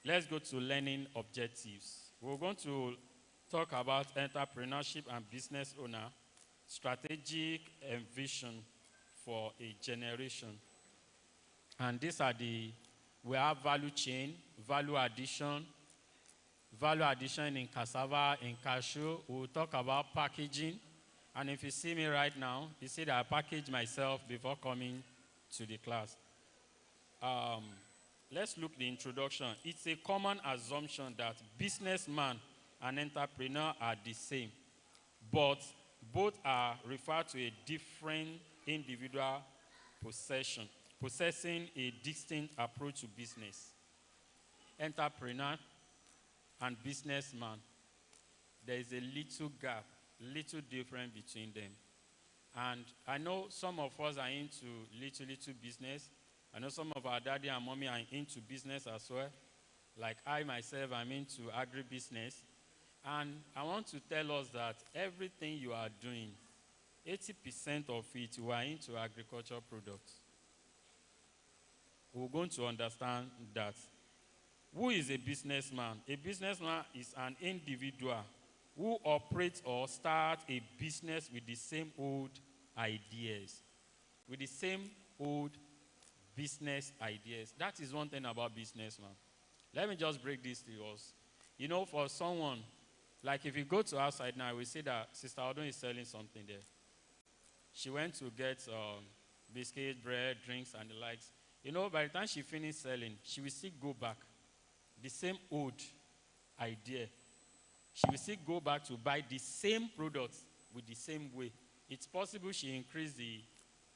Let's go to learning objectives. We're going to talk about entrepreneurship and business owner, strategic and vision for a generation. And these are we have value chain, value addition in cassava, in cashew. We'll talk about packaging. And if you see me right now, you see that I packaged myself before coming to the class. Let's look at the introduction. It's a common assumption that businessman and entrepreneur are the same, but both are referred to a different individual possessing a distinct approach to business. Entrepreneur and businessman, there is a little gap, little difference between them. And I know some of us are into little business. I know some of our daddy and mommy are into business as well. Like I myself, I'm into agribusiness. And I want to tell us that everything you are doing, 80% of it, you are into agricultural products. We're going to understand that. Who is a businessman? A businessman is an individual who operates or starts a business with the same old ideas. With the same old business ideas. That is one thing about businessman. Let me just break this to us. You know, for someone, like if you go to outside now, we see that Sister Odo is selling something there. She went to get biscuit, bread, drinks, and the likes. You know, by the time she finished selling, she will still go back. The same old idea. She will still go back to buy the same products with the same way. It's possible she increased the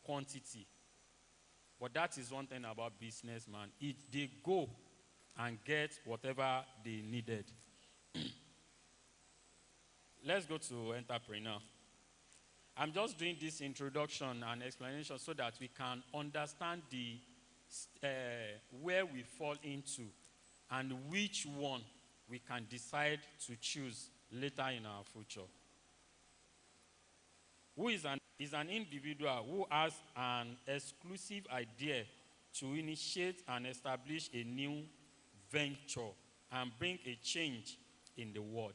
quantity. But that is one thing about businessmen. They go and get whatever they needed. Let's go to entrepreneur. I'm just doing this introduction and explanation so that we can understand where we fall into and which one we can decide to choose later in our future. Who is an individual who has an exclusive idea to initiate and establish a new venture and bring a change in the world.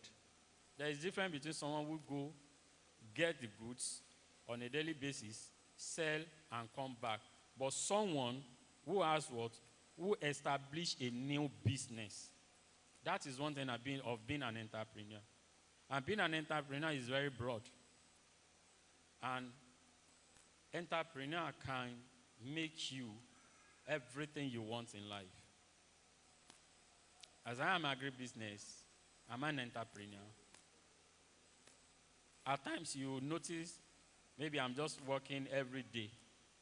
There is a difference between someone who go get the goods on a daily basis, sell and come back, but someone who has what? Who establish a new business. That is one thing of being an entrepreneur. And being an entrepreneur is very broad. And entrepreneur can make you everything you want in life. As I am agribusiness, I'm an entrepreneur. At times you notice maybe I'm just working every day,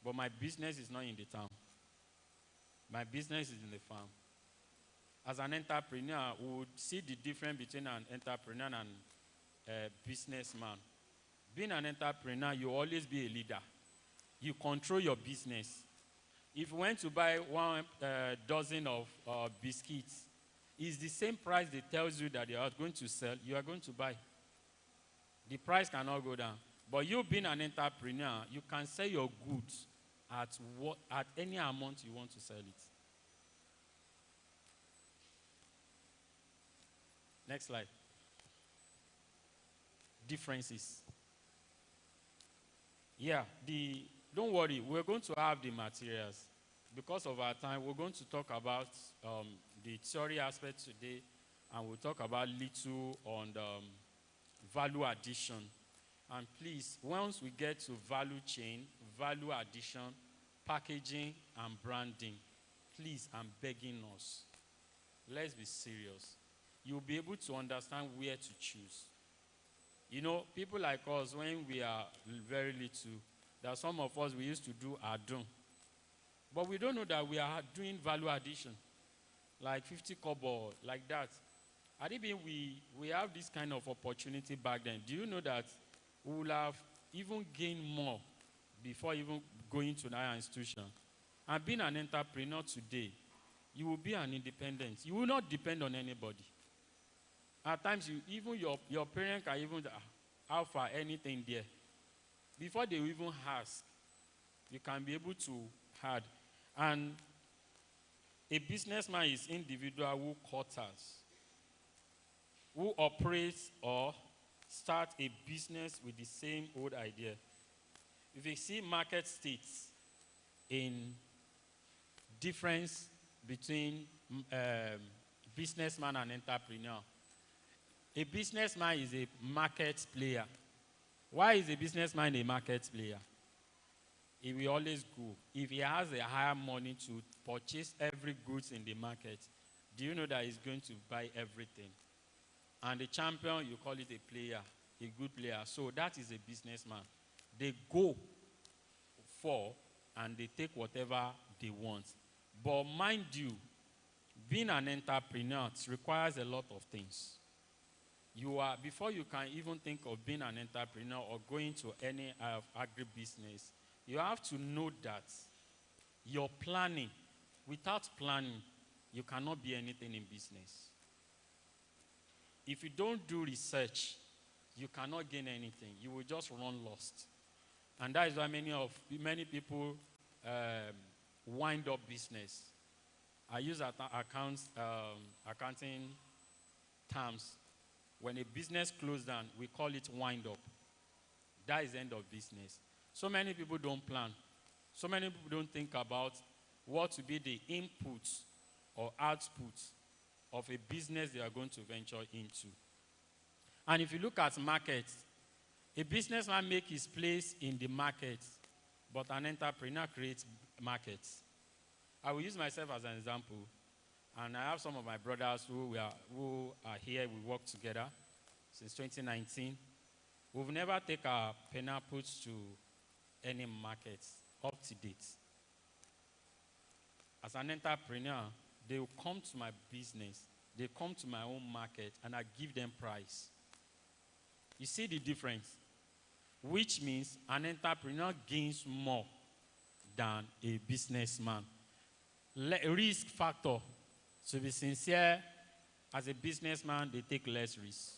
but my business is not in the town. My business is in the farm. As an entrepreneur, we would see the difference between an entrepreneur and a businessman. Being an entrepreneur, you always be a leader. You control your business. If you went to buy 1 dozen of biscuits, it's the same price they tell you that they are going to sell, you are going to buy. The price cannot go down. But you being an entrepreneur, you can sell your goods at any amount you want to sell it. Next slide. Differences. Yeah, don't worry, we're going to have the materials. Because of our time, we're going to talk about the theory aspect today, and we'll talk about little on value addition. And please, once we get to value chain, value addition, packaging, and branding, please, I'm begging us, let's be serious. You'll be able to understand where to choose. You know, people like us, when we are very little, there are some of us, we used to do adon. But we don't know that we are doing value addition, like 50 kobo, like that. I think we have this kind of opportunity back then. Do you know that we will have even gained more before even going to another institution? And being an entrepreneur today, you will be an independent. You will not depend on anybody. At times, even your parents can even offer anything there. Before they even ask, you can be able to add. And A businessman is individual who quarters, who operates or start a business with the same old idea. If you see market states in difference between businessman and entrepreneur, a businessman is a market player. Why is a businessman a market player? He will always go. If he has a higher money to purchase every goods in the market, do you know that he's going to buy everything? And the champion, you call it a player, a good player. So that is a businessman. They go for and they take whatever they want. But mind you, being an entrepreneur requires a lot of things. Before you can even think of being an entrepreneur or going to any agribusiness, you have to know that you're planning. Without planning, you cannot be anything in business. If you don't do research, you cannot gain anything. You will just run lost. And that is why many people wind up business. I use accounting terms. When a business closes down, we call it wind up. That is the end of business. So many people don't plan. So many people don't think about what will be the input or output of a business they are going to venture into. And if you look at markets, a businessman makes his place in the market, but an entrepreneur creates markets. I will use myself as an example. And I have some of my brothers who are here. We work together since 2019. We've never taken our pineapples to any markets up to date. As an entrepreneur, they will come to my business. They come to my own market, and I give them price. You see the difference? Which means an entrepreneur gains more than a businessman. Risk factor. To be sincere, as a businessman, they take less risk.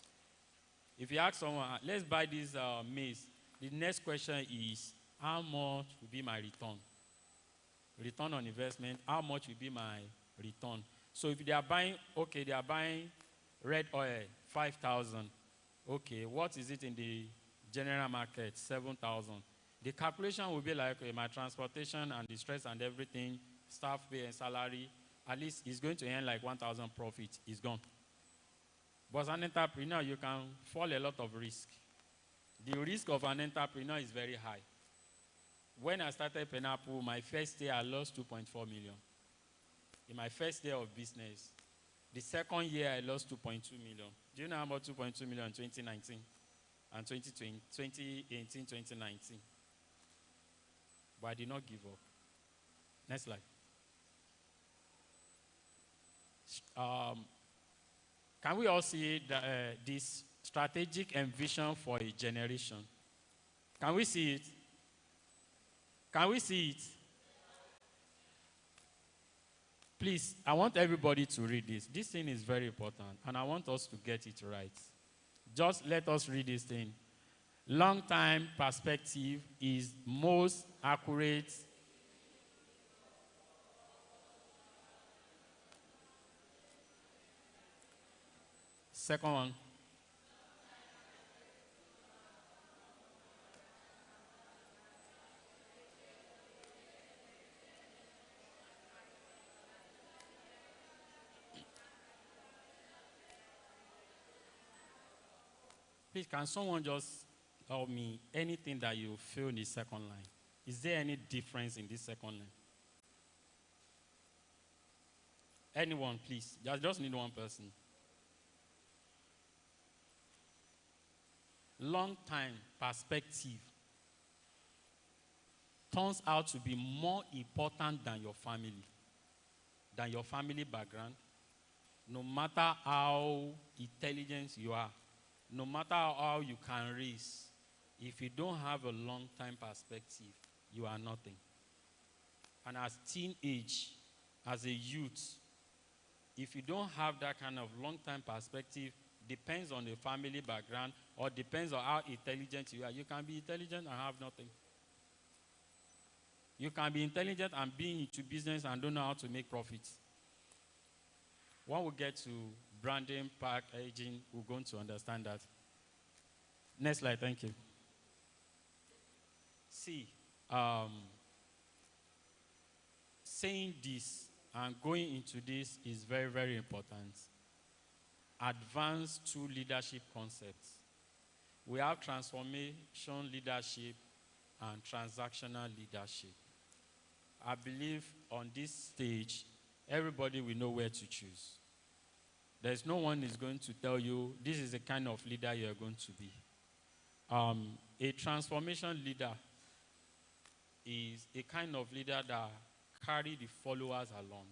If you ask someone, let's buy this maize, the next question is, how much will be my return? Return on investment, how much will be my return? So if they are buying, they are buying red oil, 5,000. Okay, what is it in the general market? 7,000. The calculation will be like, my transportation and the stress and everything, staff pay and salary, at least it's going to earn like 1,000 profit. It's gone. But as an entrepreneur, you can fall a lot of risk. The risk of an entrepreneur is very high. When I started Pineapple, my first year I lost 2.4 million. In my first year of business. The second year I lost 2.2 million. Do you know how much 2.2 million in 2019 and 2018, 2019? But I did not give up. Next slide. Can we all see this strategic and vision for a generation? Can we see it? Can we see it? Please, I want everybody to read this. This thing is very important, and I want us to get it right. Just let us read this thing. Long-time perspective is most accurate. Second one. Please, can someone just tell me anything that you feel in the second line? Is there any difference in this second line? Anyone, please. I just need one person. Long-time perspective turns out to be more important than your family background, no matter how intelligent you are, no matter how you can raise. If you don't have a long-time perspective, you are nothing. And as teenage, as a youth, if you don't have that kind of long-time perspective, depends on the family background or depends on how intelligent you are. You can be intelligent and have nothing. You can be intelligent and be into business and don't know how to make profits. When we get to branding, packaging, we're going to understand that. Next slide, thank you. See, saying this and going into this is very, very important. Advanced two leadership concepts. We have transformation leadership and transactional leadership. I believe on this stage, everybody will know where to choose. There's no one is going to tell you, this is the kind of leader you're going to be. A transformation leader is a kind of leader that carry the followers along.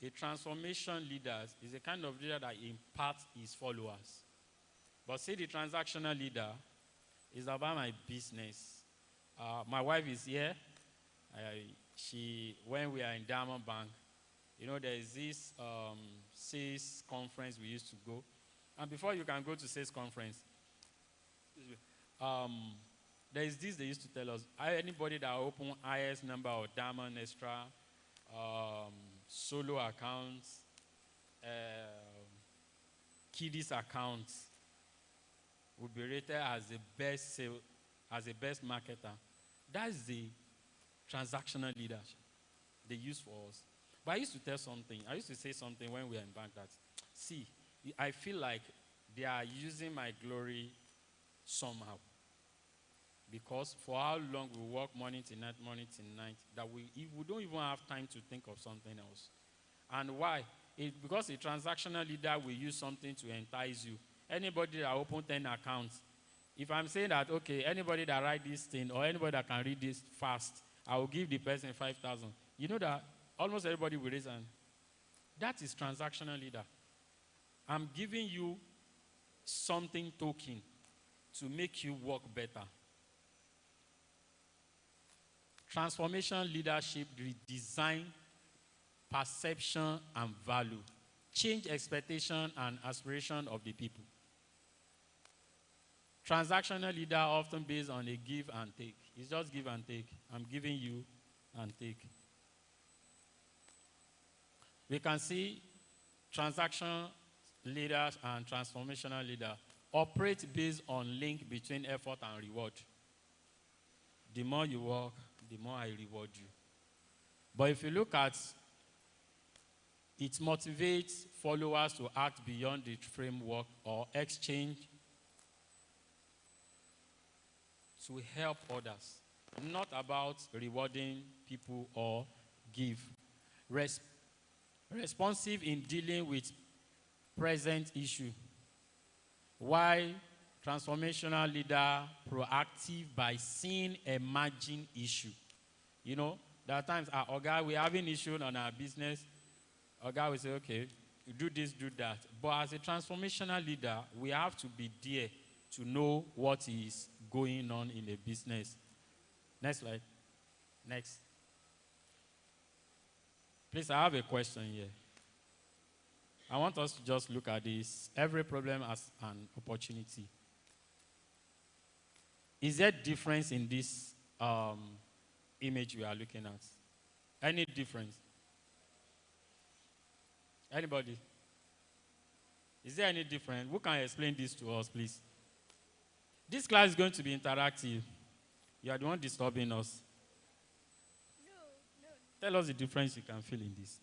A transformation leader is a kind of leader that imparts his followers. But say the transactional leader is about my business. My wife is here. When we are in Diamond Bank, there is this sales conference we used to go. And before you can go to sales conference, there is this they used to tell us. Anybody that open IS number or Diamond Extra, solo accounts, kiddies accounts, will be rated as the best marketer. That's the transactional leadership they use for us. But I used to say something when we were in bank that, see, I feel like they are using my glory somehow. Because for how long we work morning to night, that we don't even have time to think of something else. And why? Because a transactional leader will use something to entice you. Anybody that open 10 accounts, if I'm saying that, okay, anybody that write this thing or anybody that can read this fast, I will give the person 5,000. You know that almost everybody will raise hand. That is transactional leader. I'm giving you something token to make you work better. Transformation leadership redesign perception and value. Change expectation and aspiration of the people. Transactional leader often based on a give and take. It's just give and take. I'm giving you and take. We can see transaction leaders and transformational leader operate based on link between effort and reward. The more you work, the more I reward you. But if you look at it, motivates followers to act beyond the framework or exchange to help others. Not about rewarding people or give. Responsive in dealing with present issue. Why transformational leader proactive by seeing emerging issue. There are times we're having issue on our business. Oga will say, okay, do this, do that. But as a transformational leader, we have to be there to know what is going on in the business. Next slide. Next. Please, I have a question here. I want us to just look at this. Every problem as an opportunity. Is there difference in this image we are looking at? Any difference? Anybody? Is there any difference? Who can explain this to us, please? This class is going to be interactive. You are the one disturbing us. No. Tell us the difference you can feel in this.